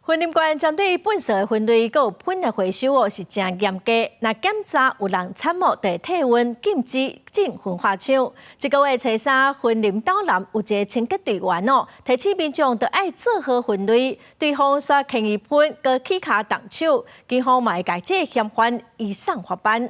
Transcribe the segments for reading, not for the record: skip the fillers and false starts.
婚林官针对本色的分类，佮有品的回收是真严格。那检查有人参谋地体温禁止进焚化厂。这个月初3，婚林岛南有一个清洁队员提醒民众要爱做好分类，对方刷轻易喷，佮起卡动手，警方嘛会甲这嫌犯移送法办。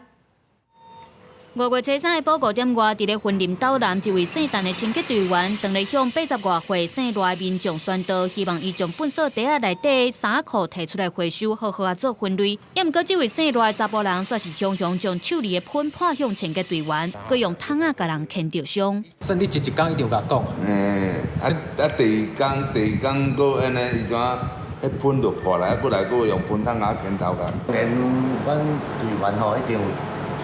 5月初3的报5点外，伫咧婚林岛南一位姓陈的清洁队员，当咧向80外岁姓赖的民众宣导，希望伊将粪扫袋仔内底衫裤摕出来回收，好好做分类。也毋过，这位姓赖的查甫人却是雄雄将手里的喷泼向清洁队员，佮用桶仔甲人牵着伤。算你一天一定有甲讲。第二天佫安尼，伊怎迄喷就破来，过来佫用喷桶仔牵头甲。连阮队员吼一定有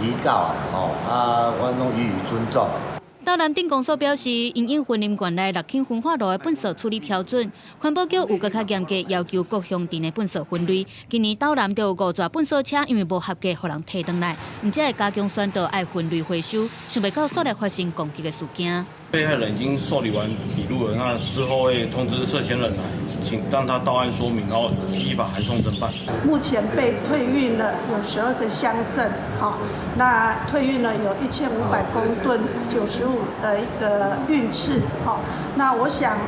提教啊，阮拢予以尊重。岛南镇公所表示，因应婚林县内6轻焚化炉的粪扫处理标准，环保局有更较严格要求各乡镇的粪扫分类。今年岛南就有5座粪扫车因为无合格，互人摕倒来，而且会加强宣导爱分类回收，想袂到煞来发生攻击的事件。被害人已经受理完笔录了，那之后会通知涉嫌人来，请让他到案说明，然后依法函送侦办。目前被退运了有12个乡镇，那退运了有1500公吨95的一个运次，那我想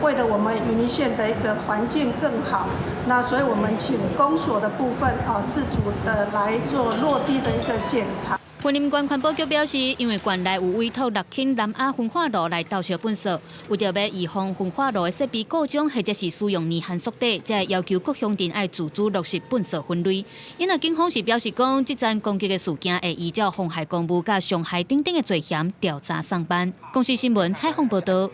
为了我们云林县的一个环境更好，那所以我们请公所的部分自主的来做落地的一个检查。婚林县环保局表示，因为县内有委托6轻南亚焚化炉来倒烧粪扫，为着要预防焚化炉的设备故障或者是使用年限缩短，才会要求各乡镇爱自主落实粪扫分类。因为警方是表示讲，这桩攻击的事件会依照妨害公务甲伤害等等的罪嫌调查上班。公视新闻采访报道。